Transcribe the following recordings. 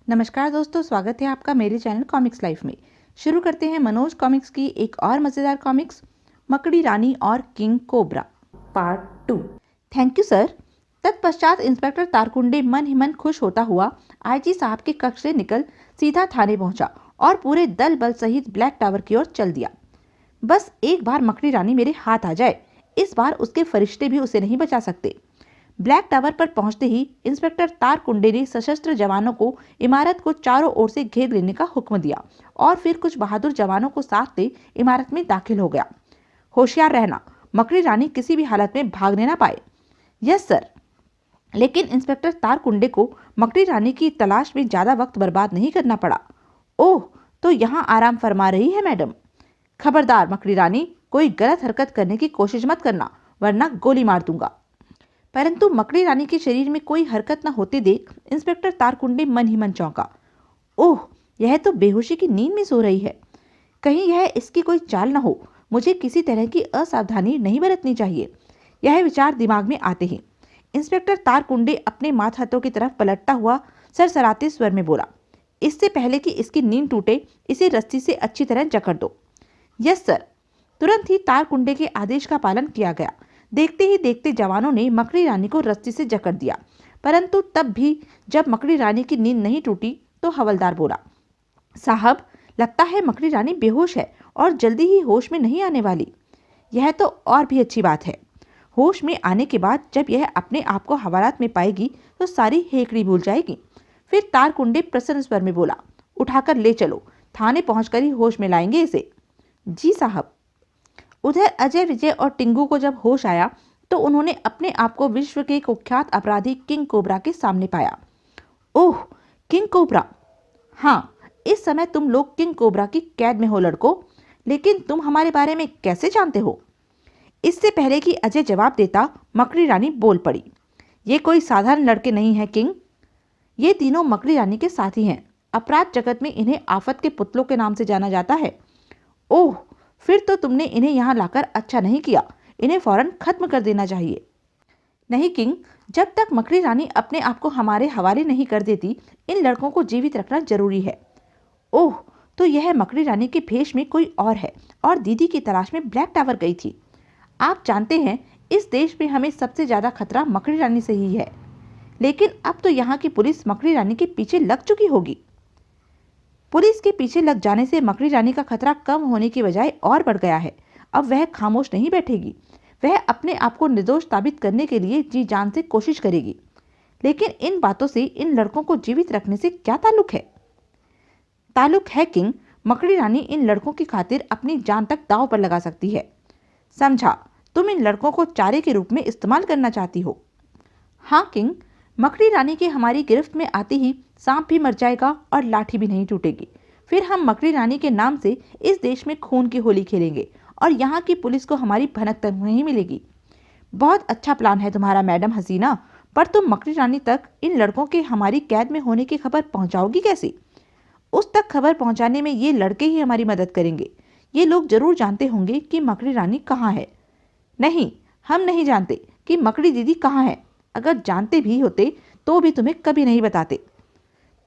नमस्कार दोस्तों, स्वागत है आपका मेरे चैनल कॉमिक्स लाइफ में। शुरू करते हैं मनोज कॉमिक्स की एक और मज़ेदार कॉमिक्स, मकड़ी रानी और king cobra part 2। Thank you sir. तत्पश्चात इंस्पेक्टर तारकुंडे मन ही मन खुश होता हुआ आईजी साहब के कक्ष से निकल सीधा थाने पहुंचा और पूरे दल बल सहित ब्लैक टावर की ओर चल दिया। बस एक बार मकड़ी रानी मेरे हाथ आ जाए, इस बार उसके फरिश्ते भी उसे नहीं बचा सकते। ब्लैक टावर पर पहुंचते ही इंस्पेक्टर तारकुंडे ने सशस्त्र जवानों को इमारत को चारों ओर से घेर लेने का हुक्म दिया और फिर कुछ बहादुर जवानों को साथ ले इमारत में दाखिल हो गया। होशियार रहना, मकड़ी रानी किसी भी हालत में भागने ना पाए। Yes sir. लेकिन इंस्पेक्टर तारकुंडे को मकड़ी रानी की तलाश में ज्यादा वक्त बर्बाद नहीं करना पड़ा। ओह, तो यहाँ आराम फरमा रही है मैडम। खबरदार मकड़ी रानी, कोई गलत हरकत करने की कोशिश मत करना, वरना गोली मार दूंगा। परंतु मकड़ी रानी के शरीर में कोई हरकत न होते देख इंस्पेक्टर तारकुंडे मन ही मन चौंका। ओह, यह तो बेहोशी की नींद में सो रही है। कहीं यह इसकी कोई चाल न हो, मुझे किसी तरह की असावधानी नहीं बरतनी चाहिए। यह विचार दिमाग में आते ही इंस्पेक्टर तारकुंडे अपने मातहतों की तरफ पलटता हुआ सरसराते स्वर में बोला, इससे पहले कि इसकी नींद टूटे, इसे रस्सी से अच्छी तरह जकड़ दो। Yes sir. तुरंत ही तारकुंडे के आदेश का पालन किया गया। देखते ही देखते जवानों ने मकड़ी रानी को रस्सी से जकड़ दिया। परंतु तब भी जब मकड़ी रानी की नींद नहीं टूटी तो हवलदार बोला, साहब, लगता है मकड़ी रानी बेहोश है और जल्दी ही होश में नहीं आने वाली। यह तो और भी अच्छी बात है। होश में आने के बाद जब यह अपने आप को हवालात में पाएगी तो सारी हेकड़ी भूल जाएगी। फिर तारकुंडे प्रसन्न स्वर में बोला, उठाकर ले चलो, थाने पहुंचकर ही होश में लाएंगे इसे। जी साहब। उधर अजय, विजय और टिंगू को जब होश आया तो उन्होंने अपने आप को विश्व के कुख्यात अपराधी किंग कोबरा के सामने पाया। ओह, किंग कोबरा। हाँ, इस समय तुम लोग किंग कोबरा की कैद में हो लड़को, लेकिन तुम हमारे बारे में कैसे जानते हो? इससे पहले कि अजय जवाब देता, मकड़ी रानी बोल पड़ी, ये कोई साधारण लड़के नहीं है किंग। ये तीनों मकड़ी रानी के साथी हैं। अपराध जगत में इन्हें आफत के पुतलों के नाम से जाना जाता है। ओह, फिर तो तुमने इन्हें यहाँ लाकर अच्छा नहीं किया। इन्हें फौरन खत्म कर देना चाहिए। नहीं किंग, जब तक मकड़ी रानी अपने आप को हमारे हवाले नहीं कर देती, इन लड़कों को जीवित रखना जरूरी है। ओह, तो यह मकड़ी रानी के भेष में कोई और है और दीदी की तलाश में ब्लैक टावर गई थी। आप जानते हैं, इस देश में हमें सबसे ज्यादा खतरा मकड़ी रानी से ही है। लेकिन अब तो यहाँ की पुलिस मकड़ी रानी के पीछे लग चुकी होगी। पुलिस के पीछे लग जाने से मकड़ी रानी का खतरा कम होने की बजाय और बढ़ गया है। अब वह खामोश नहीं बैठेगी। वह अपने आप को निर्दोष साबित करने के लिए जी जान से कोशिश करेगी। लेकिन इन बातों से इन लड़कों को जीवित रखने से क्या ताल्लुक है? ताल्लुक है किंग, मकड़ी रानी इन लड़कों की खातिर अपनी जान तक दांव पर लगा सकती है। समझा, तुम इन लड़कों को चारे के रूप में इस्तेमाल करना चाहती हो। हाँ किंग, मकड़ी रानी के हमारी गिरफ्त में आते ही सांप भी मर जाएगा और लाठी भी नहीं टूटेगी। फिर हम मकड़ी रानी के नाम से इस देश में खून की होली खेलेंगे और यहाँ की पुलिस को हमारी भनक तक नहीं मिलेगी। बहुत अच्छा प्लान है तुम्हारा मैडम हसीना, पर तुम मकड़ी रानी तक इन लड़कों के हमारी कैद में होने की खबर पहुंचाओगी कैसे? उस तक खबर पहुंचाने में ये लड़के ही हमारी मदद करेंगे। ये लोग जरूर जानते होंगे कि मकड़ी रानी कहाँ है। नहीं, हम नहीं जानते कि मकड़ी दीदी कहाँ है। अगर जानते भी होते तो भी तुम्हें कभी नहीं बताते।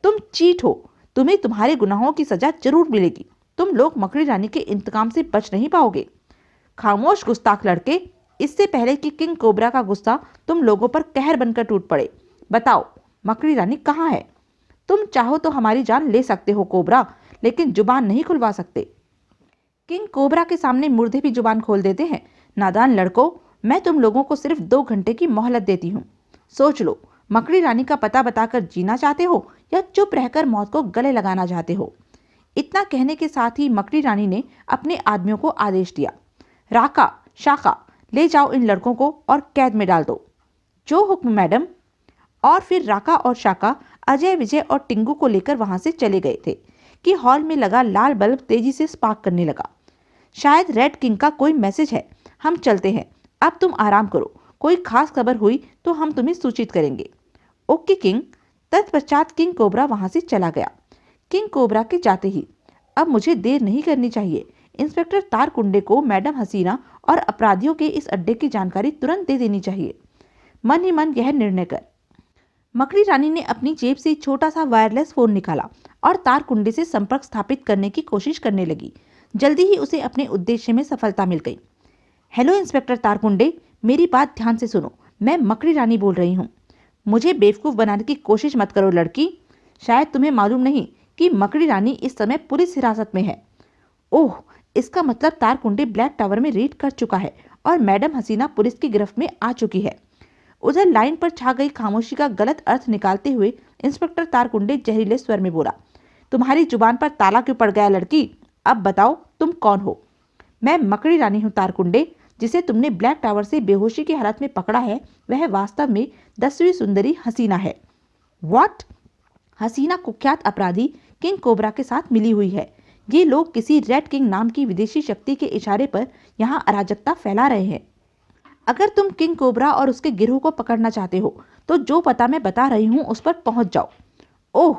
तुम चीट हो, तुम्हें तुम्हारे गुनाहों की सजा जरूर मिलेगी। तुम लोग मकड़ी रानी के इंतकाम से बच नहीं पाओगे। खामोश गुस्ताख लड़के, इससे पहले कि किंग कोबरा का गुस्सा तुम लोगों पर कहर बनकर टूट पड़े, बताओ मकड़ी रानी कहाँ है? तुम चाहो तो हमारी जान ले सकते हो कोबरा, लेकिन जुबान नहीं खुलवा सकते। किंग कोबरा के सामने मुर्दे भी जुबान खोल देते हैं। नादान लड़कों, मैं तुम लोगों को सिर्फ 2 घंटे की मोहलत देती हूँ। सोच लो, मकड़ी रानी का पता बताकर जीना चाहते हो या चुप रहकर मौत को गले लगाना चाहते हो? इतना कहने के साथ ही मकड़ी रानी ने अपने आदमियों को आदेश दिया, राका, शाखा, ले जाओ इन लड़कों को और कैद में डाल दो। जो हुक्म मैडम। और फिर राका और शाका अजय, विजय और टिंगू को लेकर वहां से चले गए थे कि हॉल में लगा लाल बल्ब तेजी से स्पार्क करने लगा। शायद रेड किंग का कोई मैसेज है। हम चलते हैं, अब तुम आराम करो। कोई खास खबर हुई तो हम तुम्हें सूचित करेंगे। Okay king. तत्पश्चात किंग कोबरा वहां से चला गया। किंग कोबरा के जाते ही अब मुझे देर नहीं करनी चाहिए। इंस्पेक्टर तारकुंडे को मैडम हसीना और अपराधियों के इस अड्डे की जानकारी तुरंत दे देनी चाहिए। मन ही मन यह निर्णय कर मकड़ी रानी ने अपनी जेब से छोटा सा वायरलेस फोन निकाला और तार कुंडे से संपर्क स्थापित करने की कोशिश करने लगी। जल्दी ही उसे अपने उद्देश्य में सफलता मिल गई। हेलो इंस्पेक्टर तारकुंडे, मेरी बात ध्यान से सुनो। मैं मकड़ी रानी बोल रही हूँ। मुझे बेवकूफ बनाने की कोशिश मत करो लड़की। शायद तुम्हें मालूम नहीं कि मकड़ी रानी इस समय पुलिस हिरासत में है। ओह, इसका मतलब तारकुंडे ब्लैक टावर में रेड कर चुका है और मैडम हसीना पुलिस की गिरफ्त में आ चुकी है। उधर लाइन पर छा गई खामोशी का गलत अर्थ निकालते हुए इंस्पेक्टर तारकुंडे जहरीले स्वर में बोला, तुम्हारी जुबान पर ताला क्यों पड़ गया लड़की? अब बताओ तुम कौन हो? मैं मकड़ी रानी हूँ तारकुंडे। जिसे तुमने ब्लैक टावर से बेहोशी की हालत में पकड़ा है वह वास्तव में 10वीं सुंदरी हसीना है। व्हाट? हसीना कुख्यात अपराधी किंग कोबरा के साथ मिली हुई है। ये लोग किसी रेड किंग नाम की विदेशी शक्ति के इशारे पर यहाँ अराजकता फैला रहे हैं। अगर तुम किंग कोबरा और उसके गिरोह को पकड़ना चाहते हो तो जो पता मैं बता रही हूँ उस पर पहुंच जाओ। ओह,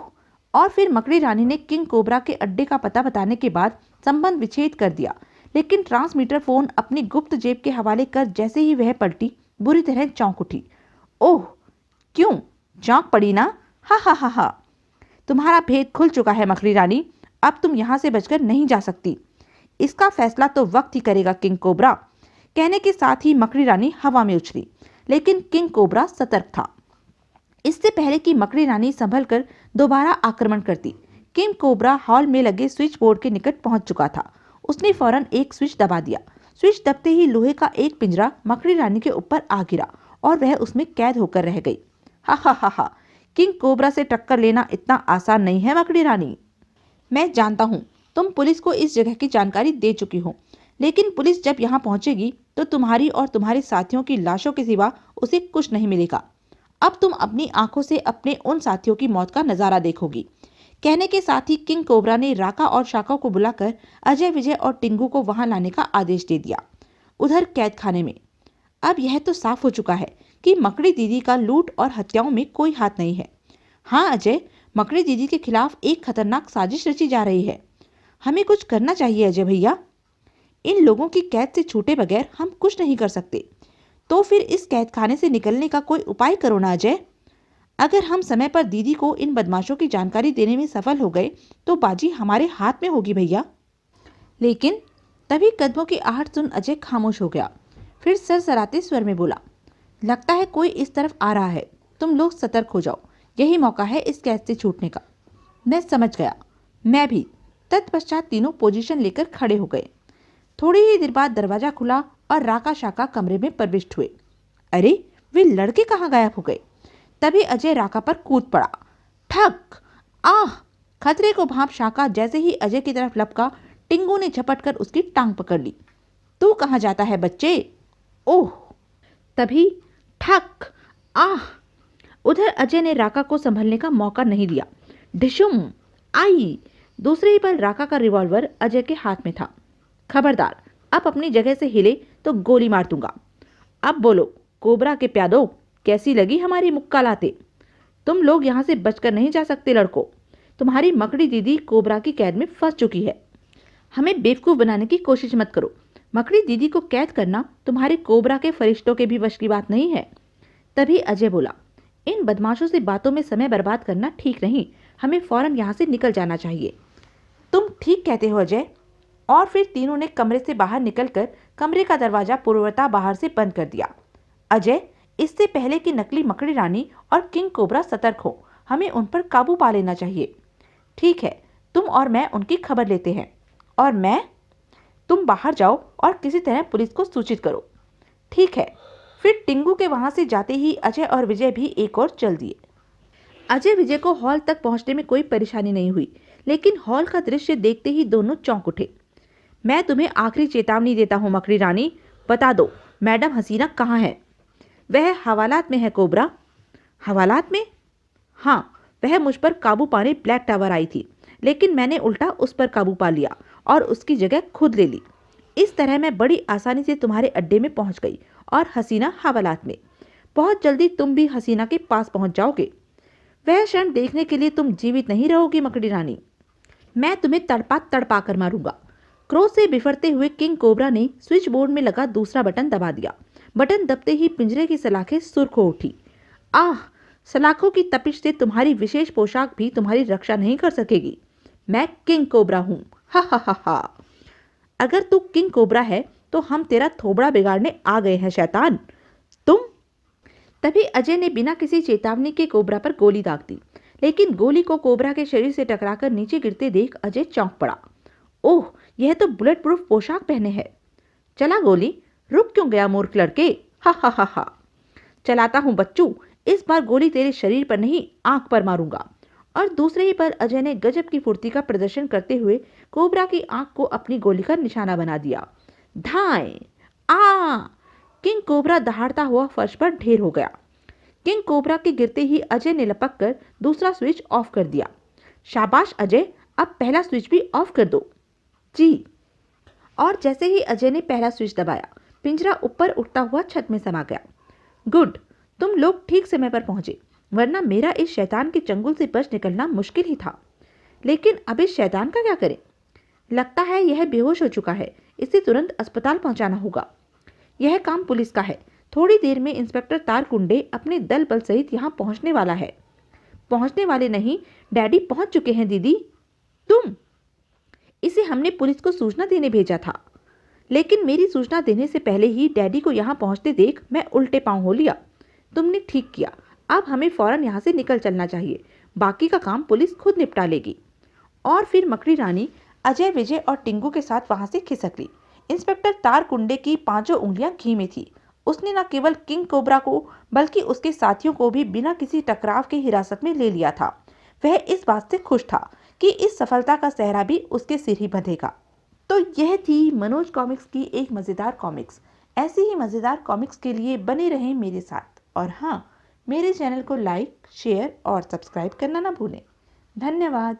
और फिर मकड़ी रानी ने किंग कोबरा के अड्डे का पता बताने के बाद संबंध विच्छेद कर दिया, लेकिन ट्रांसमीटर फोन अपनी गुप्त जेब के हवाले कर जैसे ही वह पलटी बुरी तरह चौंक उठी। ओह, क्यों चौंक पड़ी ना? हा हा हा हा। तुम्हारा भेद खुल चुका है मकड़ी रानी। अब तुम यहाँ से बचकर नहीं जा सकती। इसका फैसला तो वक्त ही करेगा किंग कोबरा। कहने के साथ ही मकड़ी रानी हवा में उछली, लेकिन किंग कोबरा सतर्क था। इससे पहले कि मकड़ी रानी संभल कर दोबारा आक्रमण करती, किंग कोबरा हॉल में लगे स्विच बोर्ड के निकट पहुंच चुका था। उसने फौरन एक स्विच दबा दिया। स्विच दबते ही लोहे का एक पिंजरा मकड़ी रानी के ऊपर आ गिरा और वह उसमें कैद होकर रह गई। हा हा हा हा। किंग कोबरा से टक्कर लेना इतना आसान नहीं है मकड़ी रानी। मैं जानता हूँ तुम पुलिस को इस जगह की जानकारी दे चुकी हो, लेकिन पुलिस जब यहाँ पहुंचेगी तो तुम्हारी और तुम्हारे साथियों की लाशों के सिवा उसे कुछ नहीं मिलेगा। अब तुम अपनी आंखों से अपने उन साथियों की मौत का नजारा देखोगी। कहने के साथ ही किंग कोबरा ने राका और शाका को बुलाकर अजय, विजय और टिंगू को वहां लाने का आदेश दे दिया। उधर कैद खाने में अब यह तो साफ हो चुका है कि मकड़ी दीदी का लूट और हत्याओं में कोई हाथ नहीं है। हाँ अजय, मकड़ी दीदी के खिलाफ एक खतरनाक साजिश रची जा रही है। हमें कुछ करना चाहिए अजय भैया। इन लोगों की कैद से छूटे बगैर हम कुछ नहीं कर सकते। तो फिर इस कैद खाने से निकलने का कोई उपाय करो ना अजय। अगर हम समय पर दीदी को इन बदमाशों की जानकारी देने में सफल हो गए तो बाजी हमारे हाथ में होगी भैया। लेकिन तभी कदमों की आहट सुन अजय खामोश हो गया। फिर सरसराते स्वर में बोला, लगता है कोई इस तरफ आ रहा है। तुम लोग सतर्क हो जाओ, यही मौका है इस कैद से छूटने का। मैं समझ गया। मैं भी। तत्पश्चात तीनों पोजीशन लेकर खड़े हो गए। थोड़ी ही देर बाद दरवाजा खुला और राका शाका कमरे में प्रविष्ट हुए। अरे, वे लड़के कहाँ गायब हो गए? तभी अजय राका पर कूद पड़ा। ठक! आह! खतरे को भांप शाका जैसे ही अजय की तरफ लपका, टिंगू ने झपट कर उसकी टांग पकड़ ली। तू कहाँ जाता है बच्चे? ओह! तभी ठक! आह! उधर अजय ने राका को संभलने का मौका नहीं दिया। ढिशुम! आई! दूसरे ही पल राका का रिवॉल्वर अजय के हाथ में था। खबरदार, अब अपनी जगह से हिले तो गोली मार दूंगा। अब बोलो कोबरा के प्यादों, कैसी लगी हमारी मुक्का लाते? तुम लोग यहाँ से बचकर नहीं जा सकते लड़कों। तुम्हारी मकड़ी दीदी कोबरा की कैद में फंस चुकी है। हमें बेवकूफ बनाने की कोशिश मत करो। मकड़ी दीदी को कैद करना तुम्हारे कोबरा के फरिश्तों के भी वश की बात नहीं है। तभी अजय बोला, इन बदमाशों से बातों में समय बर्बाद करना ठीक नहीं। हमें फौरन यहाँ से निकल जाना चाहिए। तुम ठीक कहते हो अजय। और फिर तीनों ने कमरे से बाहर निकलकर कमरे का दरवाजा पूर्वतः बाहर से बंद कर दिया। अजय, इससे पहले कि नकली मकड़ी रानी और किंग कोबरा सतर्क हो, हमें उन पर काबू पा लेना चाहिए। ठीक है, तुम और मैं उनकी खबर लेते हैं। और तुम बाहर जाओ और किसी तरह पुलिस को सूचित करो। ठीक है। फिर टिंगू के वहां से जाते ही अजय और विजय भी एक और चल दिए। अजय विजय को हॉल तक पहुंचने में कोई परेशानी नहीं हुई, लेकिन हॉल का दृश्य देखते ही दोनों चौंक उठे। मैं तुम्हें आखिरी चेतावनी देता हूँ मकड़ी रानी, बता दो मैडम हसीना कहाँ है? वह हवालात में है कोबरा। हवालात में? हाँ, वह मुझ पर काबू पाने ब्लैक टावर आई थी, लेकिन मैंने उल्टा उस पर काबू पा लिया और उसकी जगह खुद ले ली। इस तरह मैं बड़ी आसानी से तुम्हारे अड्डे में पहुंच गई और हसीना हवालात में। बहुत जल्दी तुम भी हसीना के पास पहुंच जाओगे। वह क्षण देखने के लिए तुम जीवित नहीं रहोगी मकड़ी रानी। मैं तुम्हें तड़पा तड़पा कर मारूंगा। क्रोध से बिफरते हुए किंग कोबरा ने स्विच बोर्ड में लगा दूसरा बटन दबा दिया। बटन दबते ही पिंजरे की सलाखें सुर्ख हो उठी। आह! सलाखों की तपिश से तुम्हारी विशेष पोशाक भी तुम्हारी रक्षा नहीं कर सकेगी। मैं किंग कोबरा हूँ। हा हा हा हा। अगर तू किंग कोबरा है तो हम तेरा थोबड़ा बिगाड़ने आ गए हैं शैतान। तुम। तभी अजय ने बिना किसी चेतावनी के कोबरा पर गोली दाग दी, लेकिन गोली को कोबरा के शरीर से टकराकर नीचे गिरते देख अजय चौंक पड़ा। ओह, यह तो बुलेट प्रूफ पोशाक पहने है। चला गोली, रुक क्यों गया मूर्ख लड़के। हा हा हा हा। चलाता हूं बच्चू, इस बार गोली तेरे शरीर पर नहीं आंख पर मारूंगा। और दूसरे ही पर अजय ने गजब की फुर्ती का प्रदर्शन करते हुए कोबरा की आंख को अपनी गोली का निशाना बना दिया। धाए आ। किंग कोबरा दहाड़ता हुआ फर्श पर ढेर हो गया। किंग कोबरा के गिरते ही अजय ने लपक कर दूसरा स्विच ऑफ कर दिया। शाबाश अजय, अब पहला स्विच भी ऑफ कर दो। जी। और जैसे ही अजय ने पहला स्विच दबाया, पिंजरा ऊपर उठता हुआ छत में समा गया। गुड, तुम लोग ठीक समय पर पहुंचे, वरना मेरा इस शैतान के चंगुल से बच निकलना मुश्किल ही था। लेकिन अब इस शैतान का क्या करें? लगता है यह बेहोश हो चुका है, इसे तुरंत अस्पताल पहुंचाना होगा। यह काम पुलिस का है। थोड़ी देर में इंस्पेक्टर तारकुंडे अपने दल बल सहित यहाँ पहुंचने वाला है। पहुंचने वाले नहीं, डैडी पहुंच चुके हैं दीदी। तुम? इसे हमने पुलिस को सूचना देने भेजा था, लेकिन मेरी सूचना देने से पहले ही डैडी को यहाँ पहुंचते देख मैं उल्टे पांव हो लिया। तुमने ठीक किया, अब हमें फौरन यहाँ से निकल चलना चाहिए, बाकी का काम पुलिस खुद निपटा लेगी। और फिर मकड़ी रानी अजय, विजय और टिंगू के साथ वहां से खिसक ली। इंस्पेक्टर तारकुंडे की पांचों उंगलियां घी में थी। उसने न केवल किंग कोबरा को बल्कि उसके साथियों को भी बिना किसी टकराव के हिरासत में ले लिया था। वह इस बात से खुश था कि इस सफलता का सेहरा भी उसके सिर ही बंधेगा। तो यह थी मनोज कॉमिक्स की एक मज़ेदार कॉमिक्स। ऐसी ही मज़ेदार कॉमिक्स के लिए बने रहें मेरे साथ। और हाँ, मेरे चैनल को लाइक, शेयर और सब्सक्राइब करना ना भूलें। धन्यवाद।